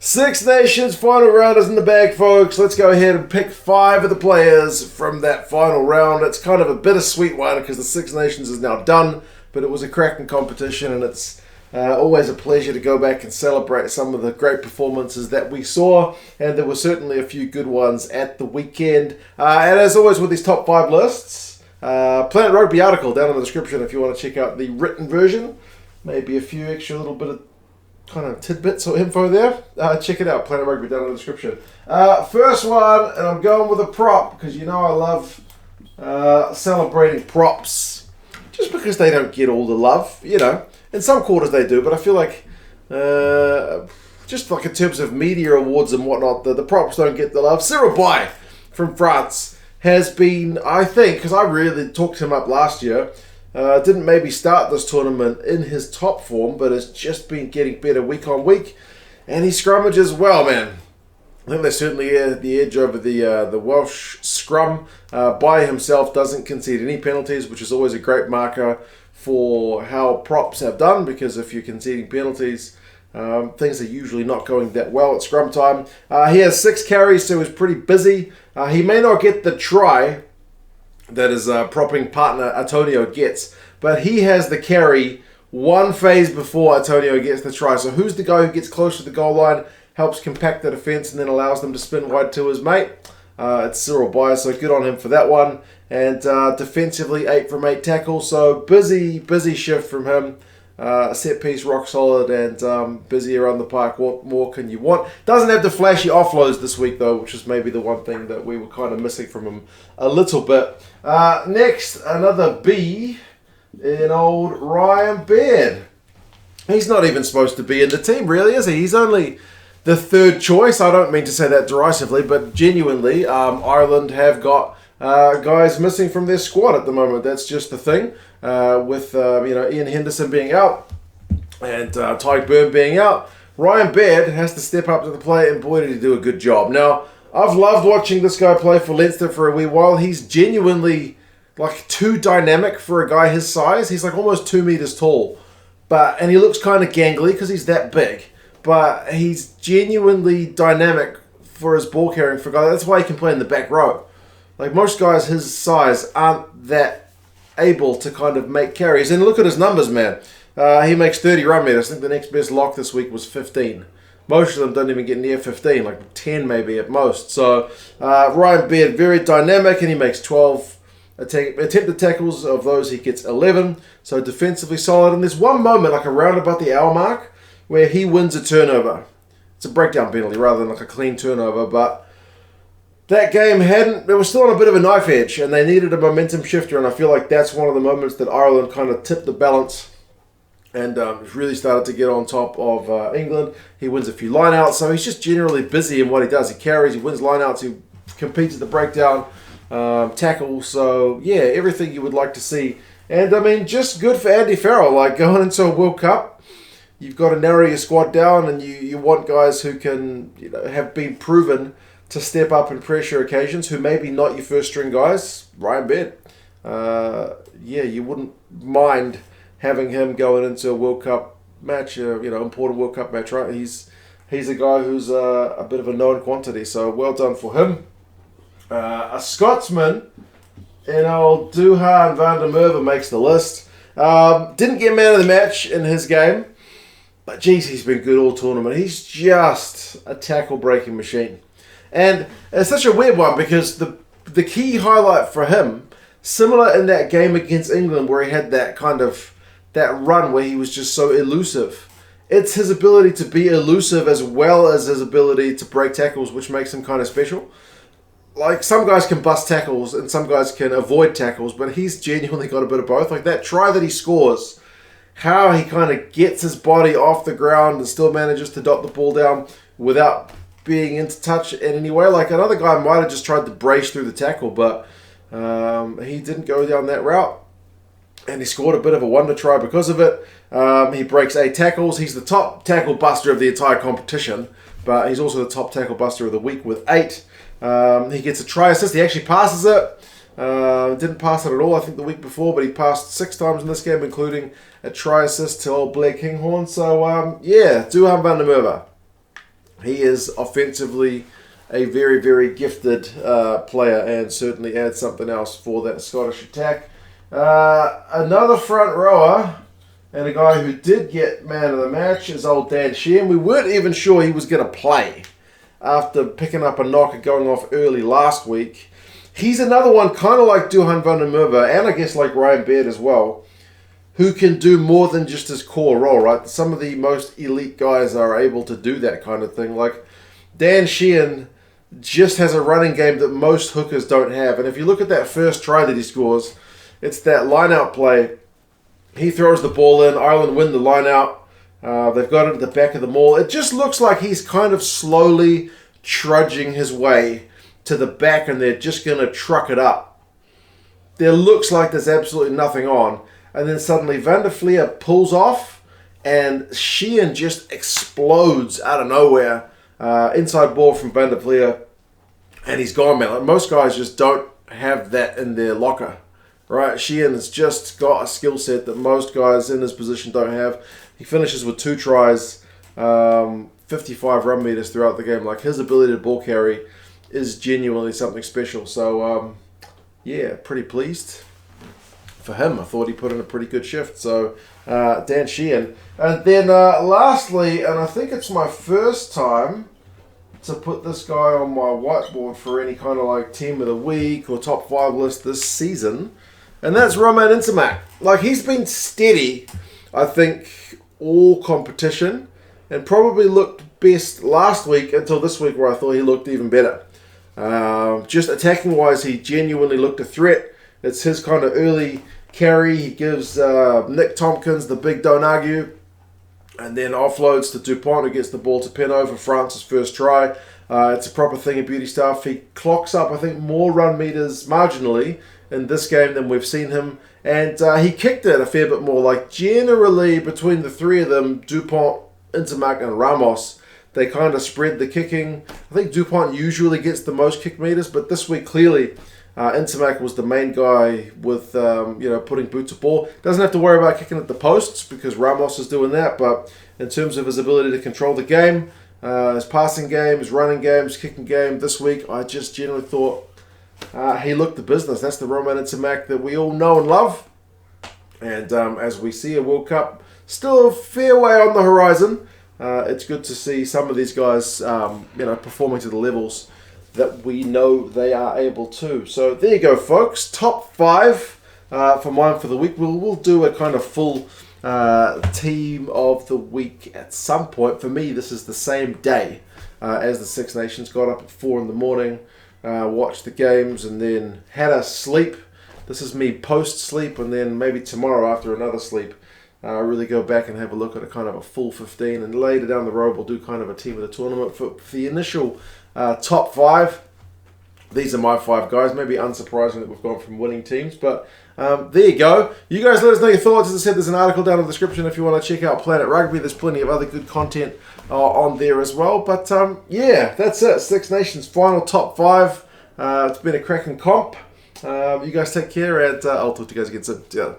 Six Nations final round is in the bag, folks. Let's go ahead and pick 5 of the players from that final round. It's kind of a bittersweet one because the Six Nations is now done, but it was a cracking competition, and it's always a pleasure to go back and celebrate some of the great performances that we saw, and there were certainly a few good ones at the weekend. And as always with these top 5 lists, Planet Rugby article down in the description if you want to check out the written version. Maybe a few extra little bit of kind of tidbits or info there. Check it out, Planet Rugby down in the description. First one, and I'm going with a prop because you know I love celebrating props just because they don't get all the love, you know. In some quarters they do, but I feel like just like in terms of media awards and whatnot, the props don't get the love. Cyril Baille from France has been, I think, because I really talked him up last year, didn't maybe start this tournament in his top form, but has just been getting better week on week. And he scrummages well, man. I think they certainly had the edge over the Welsh scrum. Baille himself doesn't concede any penalties, which is always a great marker for how props have done, because if you're conceding penalties, things are usually not going that well at scrum time. He has 6 carries, so he's pretty busy. He may not get the try that his propping partner Antonio gets, but he has the carry one phase before Antonio gets the try. So who's the guy who gets close to the goal line, helps compact the defence, and then allows them to spin wide to his mate? It's Cyril Baille, so good on him for that one. And defensively, 8 from 8 tackles, so busy shift from him. Set piece rock solid, and busy around the park. What more can you want? Doesn't have the flashy offloads this week though, which is maybe the one thing that we were kind of missing from him a little bit. Next, another B in old Romain Baird. He's not even supposed to be in the team, really, is he? He's only the 3rd choice. I don't mean to say that derisively, but genuinely, Ireland have got guys missing from their squad at the moment. That's just the thing. With Ian Henderson being out and Tyke Byrne being out, Romain Baird has to step up to the plate, and boy did he do a good job. Now, I've loved watching this guy play for Leinster for a wee while. He's genuinely like too dynamic for a guy his size. He's like almost 2 meters tall, and he looks kind of gangly because he's that big. But he's genuinely dynamic for his ball carrying for a guy. That's why he can play in the back row. Like most guys his size aren't that able to kind of make carries. And look at his numbers, man. He makes 30 run meters. I think the next best lock this week was 15. Most of them don't even get near 15, like 10 maybe at most. So Romain Baird, very dynamic, and he makes 12 attempted tackles. Of those, he gets 11. So defensively solid. And there's one moment, like around about the hour mark, where he wins a turnover. It's a breakdown penalty rather than like a clean turnover, but that game it was still on a bit of a knife edge, and they needed a momentum shifter, and I feel like that's one of the moments that Ireland kind of tipped the balance and really started to get on top of England. He wins a few lineouts, so he's just generally busy in what he does. He carries, he wins lineouts, he competes at the breakdown, tackle, so yeah, everything you would like to see. And I mean, just good for Andy Farrell, like going into a World Cup, you've got to narrow your squad down, and you want guys who can, have been proven to step up in pressure occasions, who maybe not your first string guys. Romain Baird, you wouldn't mind having him going into a World Cup match, important World Cup match, right? He's a guy who's a bit of a known quantity, so well done for him. A Scotsman in old Duhan van der Merwe makes the list. Didn't get man of the match in his game, but geez, he's been good all tournament. He's just a tackle breaking machine. And it's such a weird one because the key highlight for him, similar in that game against England where he had that run where he was just so elusive. It's his ability to be elusive as well as his ability to break tackles, which makes him kind of special. Like some guys can bust tackles and some guys can avoid tackles, but he's genuinely got a bit of both. Like that try that he scores, how he kind of gets his body off the ground and still manages to dot the ball down without being into touch in any way. Like another guy might have just tried to brace through the tackle, but he didn't go down that route, and he scored a bit of a wonder try because of it. He breaks 8 tackles. He's the top tackle buster of the entire competition, but he's also the top tackle buster of the week with 8. He gets a try assist. He actually passes it. Didn't pass it at all, I think, the week before, but he passed 6 times in this game, including a try assist to old Blair Kinghorn. So, Duhan van der Merwe. He is offensively a very, very gifted player and certainly adds something else for that Scottish attack. Another front rower and a guy who did get man of the match is old Dan Sheehan. We weren't even sure he was going to play after picking up a knock and going off early last week. He's another one kind of like Duhan van der Merwe and I guess like Ryan Baird as well, who can do more than just his core role, right? Some of the most elite guys are able to do that kind of thing. Like Dan Sheehan just has a running game that most hookers don't have. And if you look at that first try that he scores, it's that line-out play. He throws the ball in, Ireland win the line-out. They've got it at the back of the maul. It just looks like he's kind of slowly trudging his way to the back and they're just going to truck it up. There looks like there's absolutely nothing on. And then suddenly Van der Fleer pulls off and Sheehan just explodes out of nowhere. Inside ball from Van der Fleer and he's gone, man. Like most guys just don't have that in their locker, right? Sheehan has just got a skill set that most guys in his position don't have. He finishes with 2 tries, 55 run meters throughout the game. Like his ability to ball carry is genuinely something special. So, yeah, pretty pleased for him. I thought he put in a pretty good shift. So, Dan Sheehan. And then lastly, and I think it's my first time to put this guy on my whiteboard for any kind of like team of the week or top 5 list this season, and that's Romain Ntamack. Like he's been steady, I think, all competition, and probably looked best last week until this week where I thought he looked even better. Just attacking wise, he genuinely looked a threat. It's his kind of early carry. He gives Nick Tompkins the big don't argue, and then offloads to Duhan, who gets the ball to Peno for France's first try. It's a proper thing of beauty stuff. He clocks up, I think, more run meters marginally in this game than we've seen him. And he kicked it a fair bit more. Like, generally, between the three of them, Duhan, Ntamack, and Ramos, they kind of spread the kicking. I think Duhan usually gets the most kick meters, but this week, clearly, Ntamack was the main guy with, putting boot to ball. Doesn't have to worry about kicking at the posts because Ramos is doing that, but in terms of his ability to control the game, his passing game, his running game, his kicking game, this week, I just generally thought he looked the business. That's the Romain Ntamack that we all know and love. And as we see a World Cup still a fair way on the horizon, it's good to see some of these guys, performing to the levels that we know they are able to. So there you go, folks. Top 5 for mine for the week. We'll do a kind of full team of the week at some point. For me, this is the same day as the Six Nations. Got up at 4 in the morning, watched the games, and then had a sleep. This is me post-sleep, and then maybe tomorrow after another sleep, really go back and have a look at a kind of a full 15. And later down the road, we'll do kind of a team of the tournament for the initial top 5. These are my 5 guys. Maybe unsurprising that we've gone from winning teams, but there you go. You guys let us know your thoughts. As I said, there's an article down in the description if you want to check out Planet Rugby. There's plenty of other good content on there as well. But yeah, that's it. Six Nations final top 5. It's been a cracking comp. You guys take care, and I'll talk to you guys again soon. Yeah.